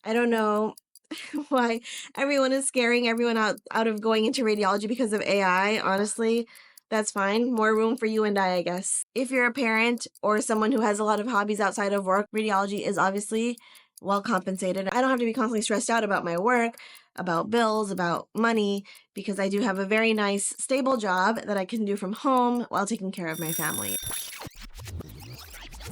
I don't know why everyone is scaring everyone out of going into radiology because of AI. Honestly, that's fine. More room for you and I guess. If you're a parent or someone who has a lot of hobbies outside of work, radiology is obviously well compensated. I don't have to be constantly stressed out about my work, about bills, about money, because I do have a very nice, stable job that I can do from home while taking care of my family.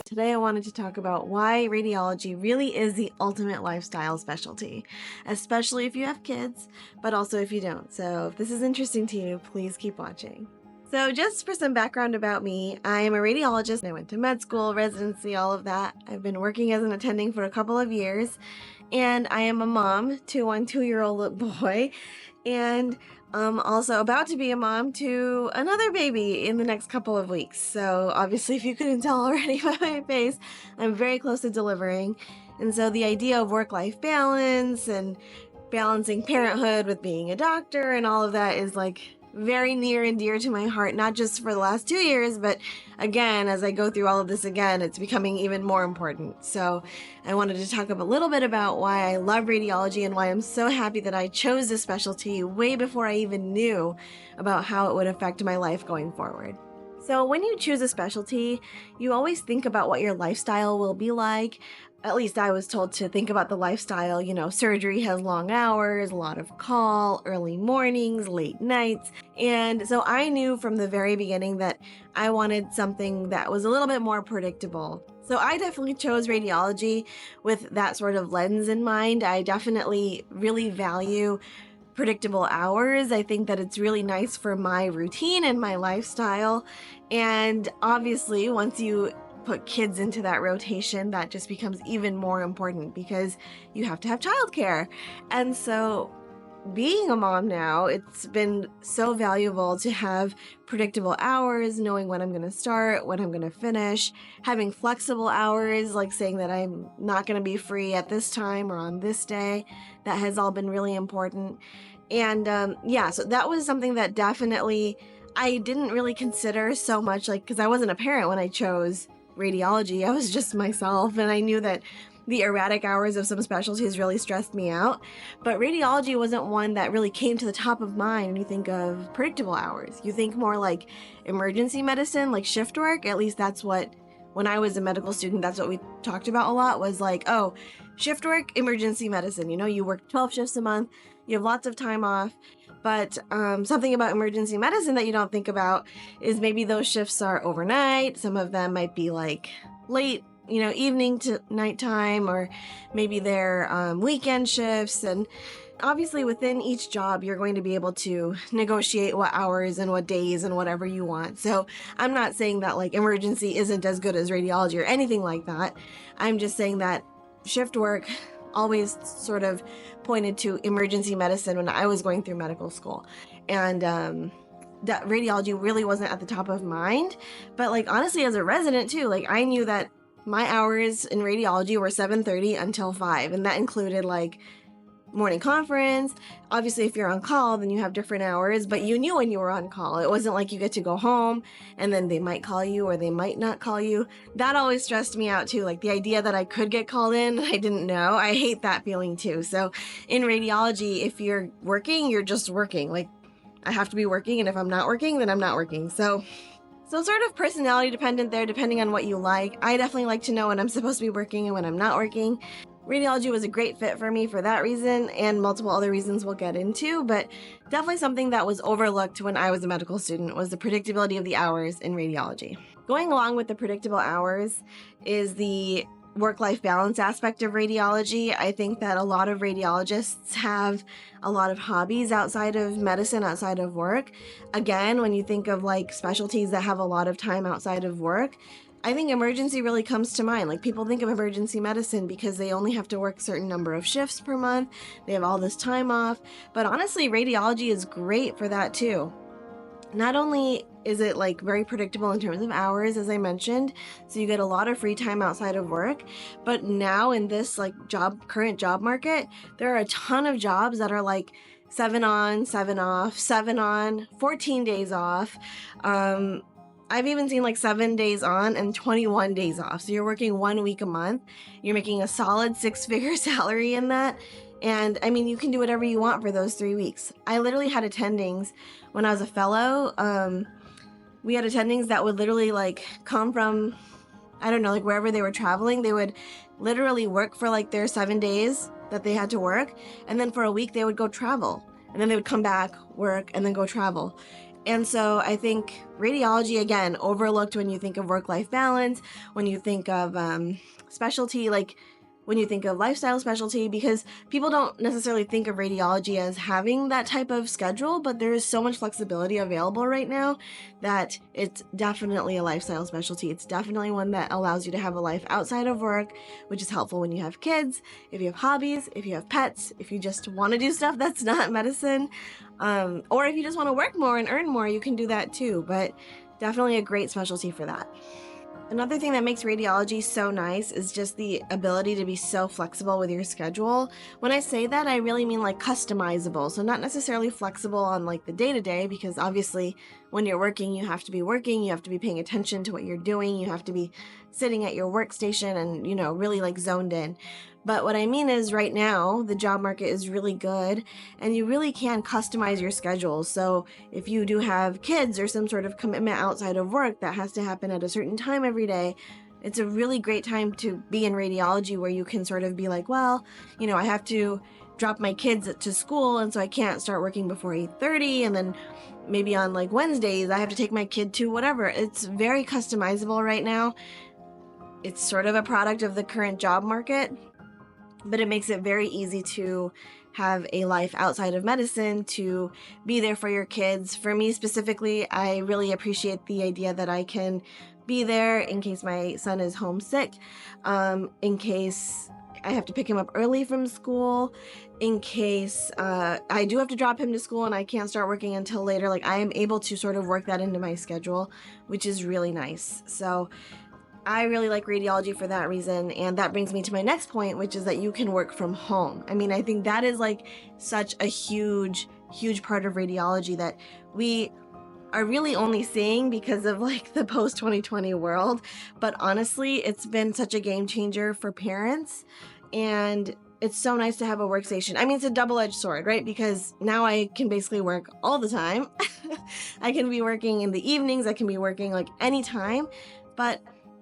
Today I wanted to talk about why radiology really is the ultimate lifestyle specialty, especially if you have kids, but also if you don't. So if this is interesting to you, please keep watching. So just for some background about me, I am a radiologist. I went to med school, residency, all of that. I've been working as an attending for a couple of years, and I am a mom to one 2-year-old boy, and also about to be a mom to another baby in the next couple of weeks. So obviously, if you couldn't tell already by my face, I'm very close to delivering. And so the idea of work-life balance and balancing parenthood with being a doctor and all of that is like very near and dear to my heart, not just for the last 2 years, but again, as I go through all of this again, it's becoming even more important. So I wanted to talk a little bit about why I love radiology and why I'm so happy that I chose this specialty way before I even knew about how it would affect my life going forward. So when you choose a specialty, you always think about what your lifestyle will be like. At least I was told to think about the lifestyle. Surgery has long hours, a lot of call, early mornings, late nights. And so I knew from the very beginning that I wanted something that was a little bit more predictable. So I definitely chose radiology with that sort of lens in mind. I definitely really value predictable hours. I think that it's really nice for my routine and my lifestyle. And obviously, once you put kids into that rotation, that just becomes even more important because you have to have childcare. And so being a mom now, it's been so valuable to have predictable hours, knowing when I'm going to start, when I'm going to finish, having flexible hours, like saying that I'm not going to be free at this time or on this day. That has all been really important. And so that was something that definitely I didn't really consider so much, because I wasn't a parent when I chose radiology. I was just myself, and I knew that the erratic hours of some specialties really stressed me out. But radiology wasn't one that really came to the top of mind when you think of predictable hours. You think more like emergency medicine, like shift work. At least that's what, when I was a medical student, that's what we talked about a lot, was like, oh, shift work, emergency medicine. You work 12 shifts a month, you have lots of time off. But something about emergency medicine that you don't think about is maybe those shifts are overnight. Some of them might be like late, evening to nighttime, or maybe they're weekend shifts. And obviously within each job, you're going to be able to negotiate what hours and what days and whatever you want. So I'm not saying that emergency isn't as good as radiology or anything like that. I'm just saying that shift work always sort of pointed to emergency medicine when I was going through medical school. And that radiology really wasn't at the top of mind. But honestly, as a resident too, I knew that my hours in radiology were 7:30 until 5. And that included morning conference. Obviously, if you're on call, then you have different hours, but you knew when you were on call. It wasn't like you get to go home and then they might call you or they might not call you. That always stressed me out too. The idea that I could get called in, I didn't know. I hate that feeling too. So in radiology, if you're working, you're just working. I have to be working, and if I'm not working, then I'm not working. So sort of personality dependent there, depending on what you like. I definitely like to know when I'm supposed to be working and when I'm not working. Radiology was a great fit for me for that reason, and multiple other reasons we'll get into, but definitely something that was overlooked when I was a medical student was the predictability of the hours in radiology. Going along with the predictable hours is the work-life balance aspect of radiology. I think that a lot of radiologists have a lot of hobbies outside of medicine, outside of work. Again, when you think of specialties that have a lot of time outside of work, I think emergency really comes to mind. People think of emergency medicine because they only have to work a certain number of shifts per month. They have all this time off. But honestly, radiology is great for that too. Not only is it very predictable in terms of hours, as I mentioned, so you get a lot of free time outside of work, but now in this current job market, there are a ton of jobs that are 7 on, 7 off, 7 on, 14 days off. I've even seen like 7 days on and 21 days off. So you're working 1 week a month. You're making a solid 6-figure salary in that. And I mean, you can do whatever you want for those 3 weeks. I literally had attendings when I was a fellow. We had attendings that would literally like come from, I don't know, like wherever they were traveling. They would literally work for like their 7 days that they had to work. And then for a week, they would go travel. And then they would come back, work, and then go travel. And so I think radiology, again, overlooked when you think of work-life balance, when you think of specialty, like when you think of lifestyle specialty, because people don't necessarily think of radiology as having that type of schedule, but there is so much flexibility available right now that it's definitely a lifestyle specialty. It's definitely one that allows you to have a life outside of work, which is helpful when you have kids, if you have hobbies, if you have pets, if you just want to do stuff that's not medicine, or if you just want to work more and earn more, you can do that too, but definitely a great specialty for that. Another thing that makes radiology so nice is just the ability to be so flexible with your schedule. When I say that, I really mean like customizable. So not necessarily flexible on like the day-to-day, because obviously when you're working, you have to be working, you have to be paying attention to what you're doing, you have to be sitting at your workstation and, really like zoned in. But what I mean is right now, the job market is really good and you really can customize your schedule. So if you do have kids or some sort of commitment outside of work that has to happen at a certain time every day, it's a really great time to be in radiology where you can sort of be like, well, I have to drop my kids to school and so I can't start working before 8:30, and then maybe on like Wednesdays I have to take my kid to whatever. It's very customizable right now. It's sort of a product of the current job market, but it makes it very easy to have a life outside of medicine, to be there for your kids. For me specifically, I really appreciate the idea that I can be there in case my son is homesick, in case I have to pick him up early from school, in case I do have to drop him to school and I can't start working until later. Like, I am able to sort of work that into my schedule, which is really nice. So I really like radiology for that reason, and that brings me to my next point, which is that you can work from home. I mean, I think that is like such a huge part of radiology that we are really only seeing because of like the post 2020 world. But honestly, it's been such a game changer for parents, and it's so nice to have a workstation. I mean, it's a double-edged sword, right? Because now I can basically work all the time. I can be working in the evenings, I can be working like anytime, but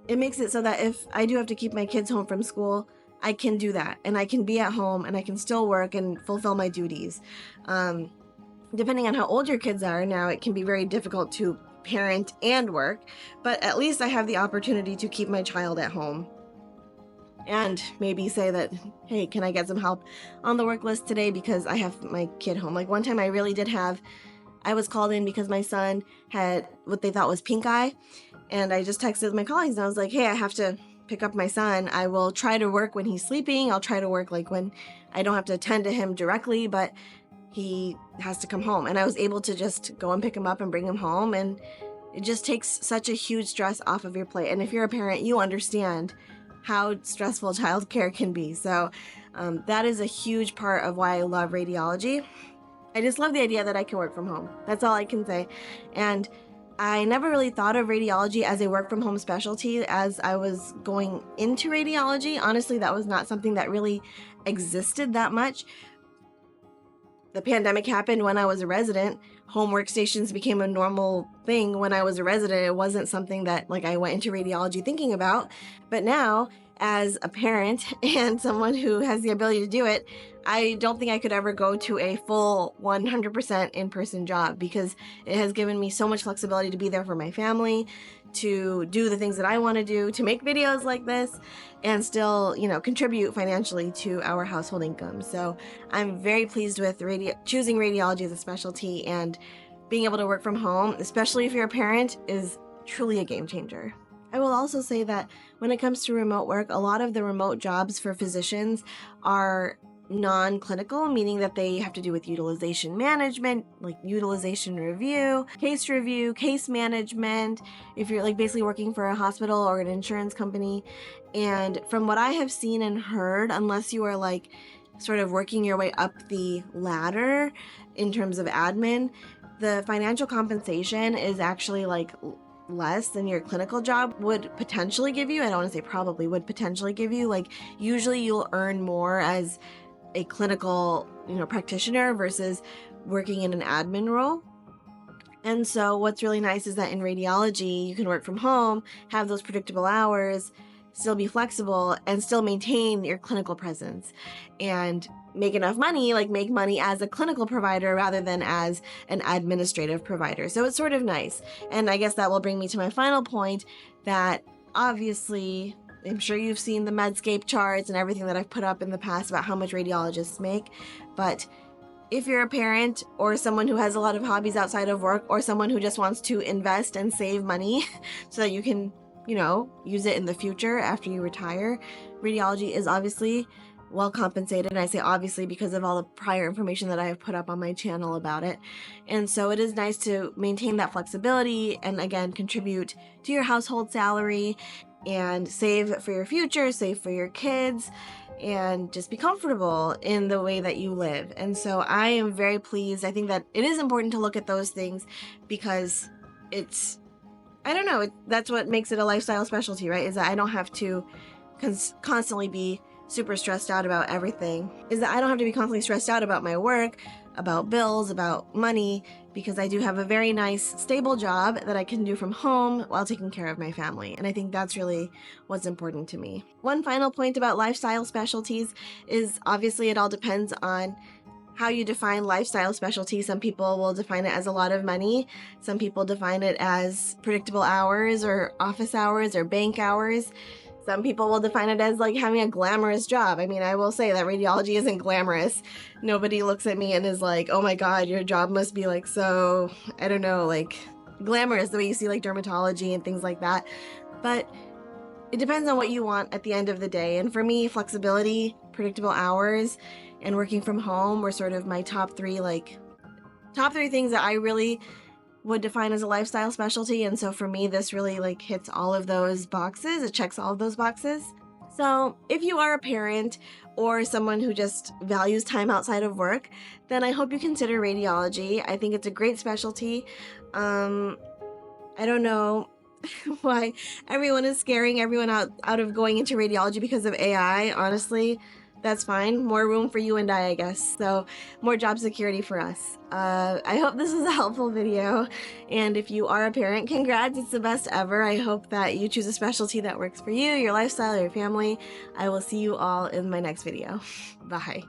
it makes it so that if I do have to keep my kids home from school, I can do that, and I can be at home and I can still work and fulfill my duties. Depending on how old your kids are now, it can be very difficult to parent and work, but at least I have the opportunity to keep my child at home and maybe say that, hey, can I get some help on the work list today because I have my kid home. Like one time I was called in because my son had what they thought was pink eye. And I just texted my colleagues and I was like, hey, I have to pick up my son. I will try to work when he's sleeping. I'll try to work like when I don't have to attend to him directly, but he has to come home. And I was able to just go and pick him up and bring him home. And it just takes such a huge stress off of your plate. And if you're a parent, you understand how stressful childcare can be. So that is a huge part of why I love radiology. I just love the idea that I can work from home. That's all I can say. And I never really thought of radiology as a work from home specialty as I was going into radiology. Honestly, that was not something that really existed that much. The pandemic happened when I was a resident. Home workstations became a normal thing when I was a resident. It wasn't something that like I went into radiology thinking about. But now, as a parent and someone who has the ability to do it, I don't think I could ever go to a full 100% in-person job because it has given me so much flexibility to be there for my family, to do the things that I want to do, to make videos like this, and still, contribute financially to our household income. So I'm very pleased with choosing radiology as a specialty, and being able to work from home, especially if you're a parent, is truly a game changer. I will also say that when it comes to remote work, a lot of the remote jobs for physicians are non-clinical, meaning that they have to do with utilization management, like utilization review, case management, if you're like basically working for a hospital or an insurance company. And from what I have seen and heard, unless you are like sort of working your way up the ladder in terms of admin, the financial compensation is actually like less than your clinical job would potentially give you. I don't want to say probably, would potentially give you. Like, usually you'll earn more as a clinical, practitioner versus working in an admin role. And so what's really nice is that in radiology, you can work from home, have those predictable hours, still be flexible, and still maintain your clinical presence and make enough money, like make money as a clinical provider rather than as an administrative provider. So it's sort of nice. And I guess that will bring me to my final point, that obviously, I'm sure you've seen the Medscape charts and everything that I've put up in the past about how much radiologists make, but if you're a parent or someone who has a lot of hobbies outside of work, or someone who just wants to invest and save money so that you can, use it in the future after you retire, radiology is obviously well compensated. And I say obviously because of all the prior information that I have put up on my channel about it. And so it is nice to maintain that flexibility and, again, contribute to your household salary and save for your future, save for your kids, and just be comfortable in the way that you live. And so I am very pleased. I think that it is important to look at those things because it's, I don't know, that's what makes it a lifestyle specialty, right? Is that I don't have to constantly be super stressed out about everything. Is that I don't have to be constantly stressed out about my work, about bills, about money, because I do have a very nice, stable job that I can do from home while taking care of my family. And I think that's really what's important to me. One final point about lifestyle specialties is obviously it all depends on how you define lifestyle specialty. Some people will define it as a lot of money. Some people define it as predictable hours or office hours or bank hours. Some people will define it as like having a glamorous job. I mean, I will say that radiology isn't glamorous. Nobody looks at me and is like, oh my God, your job must be like so, I don't know, like glamorous the way you see like dermatology and things like that. But it depends on what you want at the end of the day. And for me, flexibility, predictable hours, and working from home were sort of my top three things that I really would define as a lifestyle specialty. And so for me, this really like hits all of those boxes. It checks all of those boxes. So if you are a parent or someone who just values time outside of work, then I hope you consider radiology. I think it's a great specialty. I don't know why everyone is scaring everyone out of going into radiology because of AI. Honestly, that's fine. More room for you and I guess. So more job security for us. I hope this was a helpful video. And if you are a parent, congrats, it's the best ever. I hope that you choose a specialty that works for you, your lifestyle, your family. I will see you all in my next video. Bye.